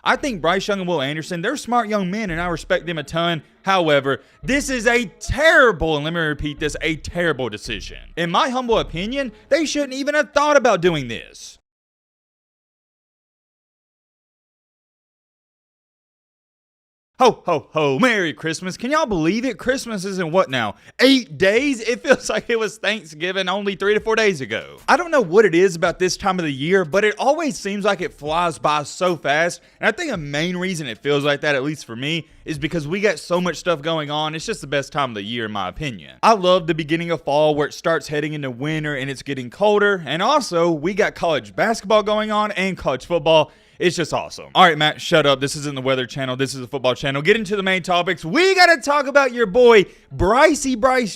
I think Bryce Young and Will Anderson, they're smart young men and I respect them a ton. However, this is a terrible, and let me repeat this, a terrible decision. In my humble opinion, they shouldn't even have thought about doing this. Ho, ho, ho, Merry Christmas. Can y'all believe it? Christmas is in what now? 8 days? It feels like it was Thanksgiving only 3 to 4 days ago. I don't know what it is about this time of the year, but it always seems like it flies by so fast. And I think a main reason it feels like that, at least for me, is because we got so much stuff going on. It's just the best time of the year, in my opinion. I love the beginning of fall where it starts heading into winter and it's getting colder. And also, we got college basketball going on and college football. It's just awesome. All right, Matt, shut up. This isn't the weather channel. This is the football channel. Get into the main topics. We got to talk about your boy, Bryce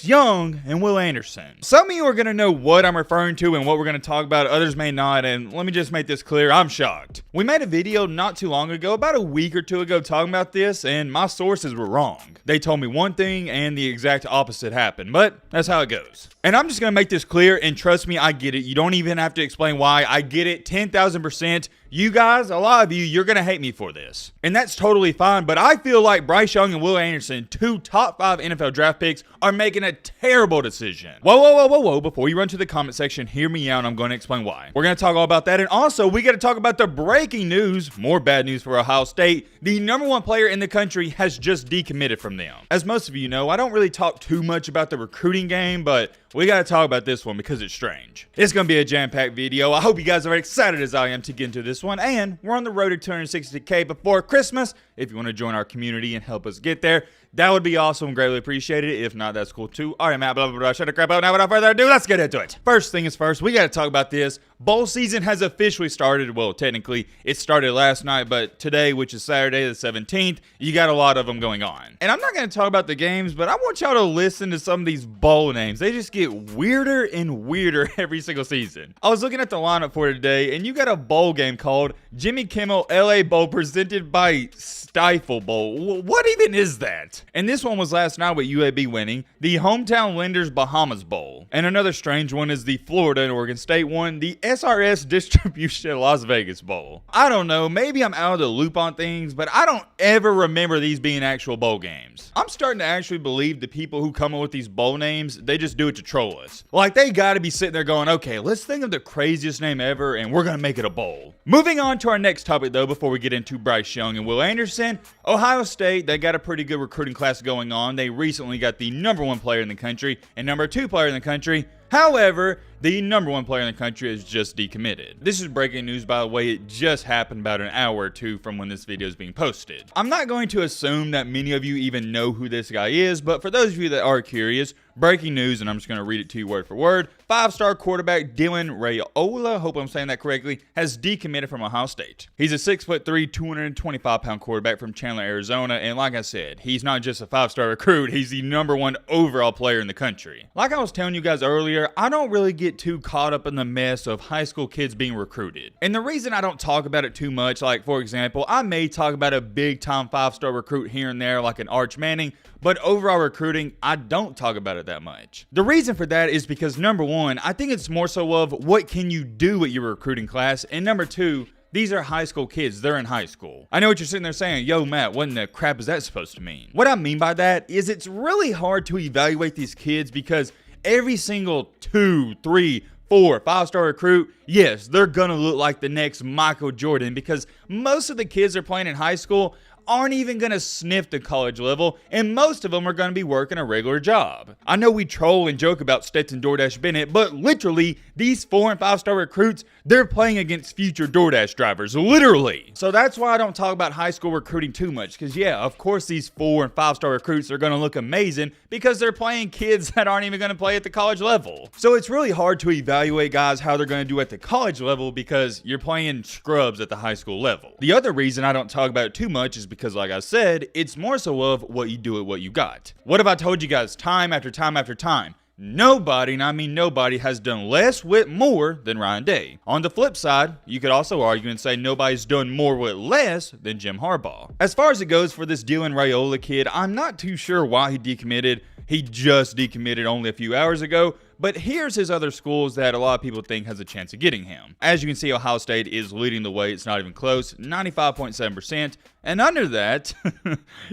Young and Will Anderson. Some of you are going to know what I'm referring to and what we're going to talk about. Others may not. And let me just make this clear. I'm shocked. We made a video not too long ago, about a week or two ago, talking about this, and my sources were wrong. They told me one thing and the exact opposite happened, but that's how it goes. And I'm just going to make this clear, and trust me, I get it. You don't even have to explain why. I get it 10,000%. You guys, a lot of you, you're going to hate me for this. And that's totally fine, but I feel like Bryce Young and Will Anderson, 2 top 5 NFL draft picks, are making a terrible decision. Whoa. Before you run to the comment section, hear me out, and I'm going to explain why. We're going to talk all about that, and also, we got to talk about the breaking news, more bad news for Ohio State. The #1 player in the country has just decommitted from them. As most of you know, I don't really talk too much about the recruiting game, but we got to talk about this one because it's strange. It's going to be a jam-packed video. I hope you guys are excited as I am to get into this one. And we're on the road to 260K before Christmas. If you want to join our community and help us get there, that would be awesome. Greatly appreciated. If not, that's cool too. All right, Matt, blah, blah, blah. Shut the crap out. Now, without further ado, let's get into it. First thing is first, we got to talk about this. Bowl season has officially started. Well, technically, it started last night, but today, which is Saturday the 17th, you got a lot of them going on. And I'm not going to talk about the games, but I want y'all to listen to some of these bowl names. They just get weirder and weirder every single season. I was looking at the lineup for today, and you got a bowl game called Jimmy Kimmel LA Bowl presented by Stifle Bowl. What even is that? And this one was last night with UAB winning. The Hometown Lenders Bahamas Bowl. And another strange one is the Florida and Oregon State one, the SRS Distribution Las Vegas Bowl. I don't know, maybe I'm out of the loop on things, but I don't ever remember these being actual bowl games. I'm starting to actually believe the people who come up with these bowl names, they just do it to troll us. Like, they gotta be sitting there going, okay, let's think of the craziest name ever and we're gonna make it a bowl. Moving on to our next topic though, before we get into Bryce Young and Will Anderson, Ohio State, they got a pretty good recruiting class going on. They recently got the #1 player in the country and #2 player in the country. However, the #1 player in the country is just decommitted. This is breaking news, by the way. It just happened about an hour or two from when this video is being posted. I'm not going to assume that many of you even know who this guy is, but for those of you that are curious, breaking news, and I'm just going to read it to you word for word. 5-star quarterback Dylan Raiola, hope I'm saying that correctly, has decommitted from Ohio State. He's a 6'3", 225-pound quarterback from Chandler, Arizona, and like I said, he's not just a 5-star recruit, he's the #1 overall player in the country. Like I was telling you guys earlier, I don't really get too caught up in the mess of high school kids being recruited. And the reason I don't talk about it too much, like for example, I may talk about a big-time 5-star recruit here and there like an Arch Manning, but overall recruiting, I don't talk about it that much. The reason for that is because #1, I think it's more so of what can you do with your recruiting class, and #2, these are high school kids. They're in high school. I know what you're sitting there saying, yo, Matt, what in the crap is that supposed to mean? What I mean by that is it's really hard to evaluate these kids because every single 2, 3, 4, 5-star recruit, yes, they're gonna look like the next Michael Jordan because most of the kids they're playing in high school aren't even going to sniff the college level, and most of them are going to be working a regular job. I know we troll and joke about Stetson DoorDash Bennett, but literally, these 4 and 5-star recruits, they're playing against future DoorDash drivers, literally. So that's why I don't talk about high school recruiting too much, because yeah, of course these 4 and 5-star recruits are going to look amazing because they're playing kids that aren't even going to play at the college level. So it's really hard to evaluate guys how they're going to do at the college level because you're playing scrubs at the high school level. The other reason I don't talk about it too much is because, like I said, it's more so of what you do with what you got. What have I told you guys time after time after time? Nobody, and I mean nobody, has done less with more than Ryan Day. On the flip side, you could also argue and say nobody's done more with less than Jim Harbaugh. As far as it goes for this Dylan Raiola kid, I'm not too sure why he decommitted. He just decommitted only a few hours ago. But here's his other schools that a lot of people think has a chance of getting him. As you can see, Ohio State is leading the way. It's not even close, 95.7%. And under that,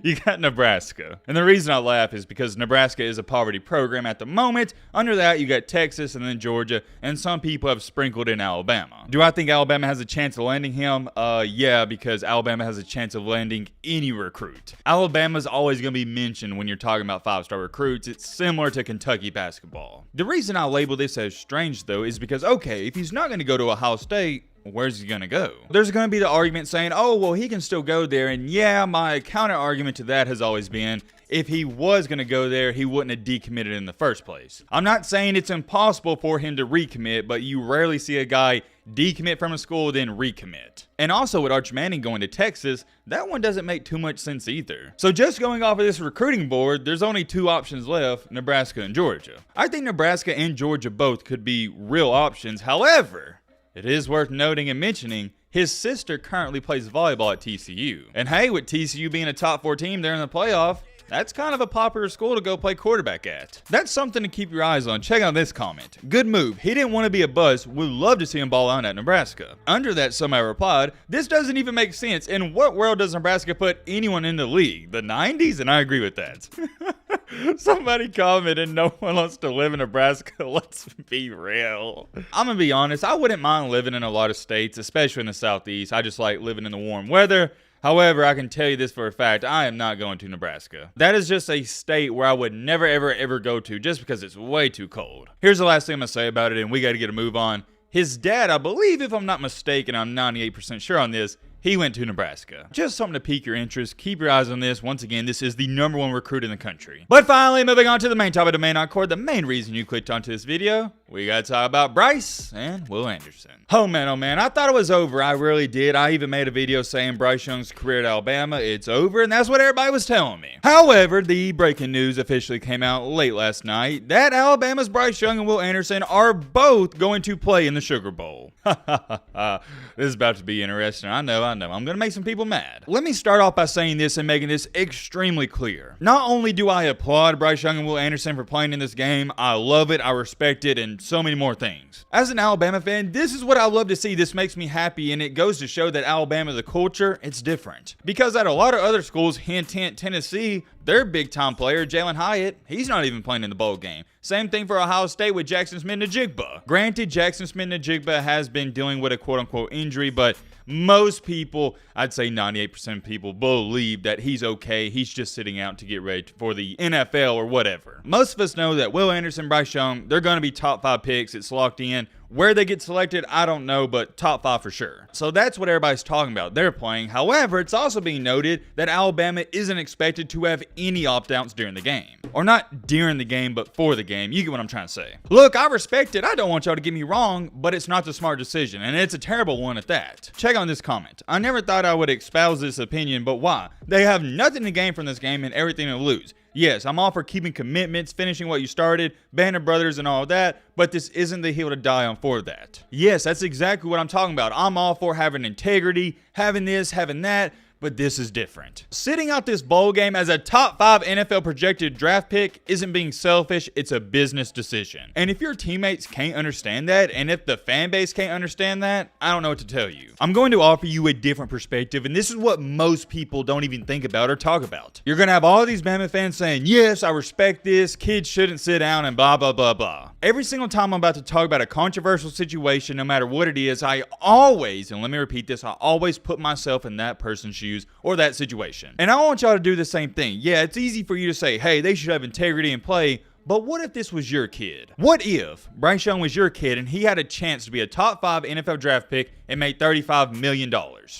you got Nebraska. And the reason I laugh is because Nebraska is a poverty program at the moment. Under that, you got Texas and then Georgia, and some people have sprinkled in Alabama. Do I think Alabama has a chance of landing him? Yeah, because Alabama has a chance of landing any recruit. Alabama's always going to be mentioned when you're talking about 5-star recruits. It's similar to Kentucky basketball. The reason I label this as strange, though, is because, okay, if he's not going to go to Ohio State, where's he going to go? There's going to be the argument saying, oh, well, he can still go there. And yeah, my counter argument to that has always been, if he was going to go there, he wouldn't have decommitted in the first place. I'm not saying it's impossible for him to recommit, but you rarely see a guy decommit from a school, then recommit. And also with Arch Manning going to Texas, that one doesn't make too much sense either. So just going off of this recruiting board, there's only two options left, Nebraska and Georgia. I think Nebraska and Georgia both could be real options. However, it is worth noting and mentioning, his sister currently plays volleyball at TCU. And hey, with TCU being a top 4 team there in the playoff, that's kind of a popular school to go play quarterback at. That's something to keep your eyes on. Check out this comment. Good move. He didn't want to be a bust. Would love to see him ball out at Nebraska. Under that, somebody replied, this doesn't even make sense. In what world does Nebraska put anyone in the league? The 90s? And I agree with that. Somebody commented, no one wants to live in Nebraska. Let's be real. I'm going to be honest. I wouldn't mind living in a lot of states, especially in the Southeast. I just like living in the warm weather. However, I can tell you this for a fact, I am not going to Nebraska. That is just a state where I would never, ever go to just because it's way too cold. Here's the last thing I'm going to say about it, and we got to get a move on. His dad, I believe, if I'm not mistaken, I'm 98% sure on this, he went to Nebraska. Just something to pique your interest. Keep your eyes on this. Once again, this is the #1 recruit in the country. But finally, moving on to the main topic of Main Encore, the main reason you clicked onto this video, we got to talk about Bryce and Will Anderson. Oh man, I thought it was over. I really did. I even made a video saying Bryce Young's career at Alabama, it's over, and that's what everybody was telling me. However, the breaking news officially came out late last night that Alabama's Bryce Young and Will Anderson are both going to play in the Sugar Bowl. This is about to be interesting. I know. I'm going to make some people mad. Let me start off by saying this and making this extremely clear. Not only do I applaud Bryce Young and Will Anderson for playing in this game, I love it, I respect it, and so many more things. As an Alabama fan, this is what I love to see. This makes me happy, and it goes to show that Alabama, the culture, it's different. Because at a lot of other schools, hint, Tennessee, their big-time player, Jalen Hyatt, he's not even playing in the bowl game. Same thing for Ohio State with Jackson Smith-Njigba. Granted, Jackson Smith-Njigba has been dealing with a quote-unquote injury, but most people, I'd say 98% of people, believe that he's okay. He's just sitting out to get ready for the NFL or whatever. Most of us know that Will Anderson, Bryce Young, they're going to be top 5 picks. It's locked in. Where they get selected, I don't know, but top 5 for sure. So that's what everybody's talking about. They're playing. However, it's also being noted that Alabama isn't expected to have any opt-outs during the game. Or not during the game, but for the game. You get what I'm trying to say. Look, I respect it. I don't want y'all to get me wrong, but it's not the smart decision, and it's a terrible one at that. Check on this comment. I never thought I would espouse this opinion, but why? They have nothing to gain from this game and everything to lose. Yes, I'm all for keeping commitments, finishing what you started, band of brothers and all that, but this isn't the hill to die on for that. Yes, that's exactly what I'm talking about. I'm all for having integrity, having this, having that, but this is different. Sitting out this bowl game as a top 5 NFL projected draft pick isn't being selfish, it's a business decision. And if your teammates can't understand that, and if the fan base can't understand that, I don't know what to tell you. I'm going to offer you a different perspective, and this is what most people don't even think about or talk about. You're going to have all these Bama fans saying, yes, I respect this, kids shouldn't sit down and blah, blah, blah, blah. Every single time I'm about to talk about a controversial situation, no matter what it is, I always, and let me repeat this, I always put myself in that person's shoes or that situation. And I want y'all to do the same thing. Yeah, it's easy for you to say, hey, they should have integrity and play, but what if this was your kid? What if Bryce Young was your kid and he had a chance to be a top 5 NFL draft pick and made $35 million?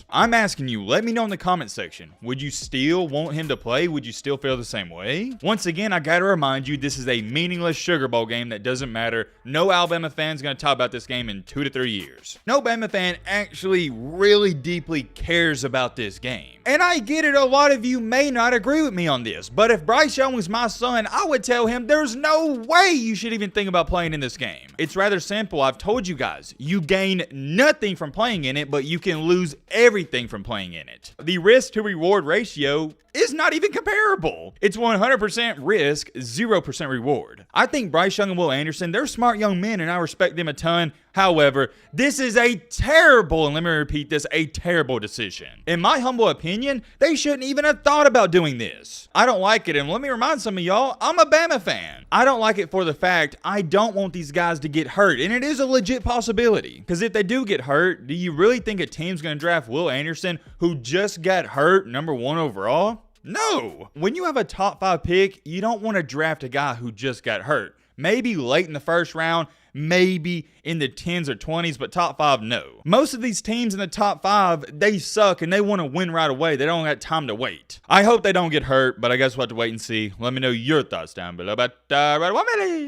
I'm asking you, let me know in the comment section. Would you still want him to play? Would you still feel the same way? Once again, I gotta remind you, this is a meaningless Sugar Bowl game that doesn't matter. No Alabama fan's gonna talk about this game in 2 to 3 years. No Bama fan actually really deeply cares about this game. And I get it, a lot of you may not agree with me on this, but if Bryce Young was my son, I would tell him there's no way you should even think about playing in this game. It's rather simple. I've told you guys, you gain nothing from playing in it, but you can lose everything from playing in it. The risk to reward ratio is not even comparable. It's 100% risk, 0% reward. I think Bryce Young and Will Anderson, they're smart young men and I respect them a ton. However, this is a terrible, and let me repeat this, a terrible decision. In my humble opinion, they shouldn't even have thought about doing this. I don't like it, and let me remind some of y'all, I'm a Bama fan. I don't like it for the fact I don't want these guys to get hurt, and it is a legit possibility. Because if they do get hurt, do you really think a team's going to draft Will Anderson, who just got hurt, #1 overall? No. When you have a top 5 pick, you don't want to draft a guy who just got hurt. Maybe late in the first round, maybe in the 10s or 20s, but top 5, no. Most of these teams in the top 5, they suck and they want to win right away. They don't have time to wait. I hope they don't get hurt, but I guess we'll have to wait and see. Let me know your thoughts down below. But right away.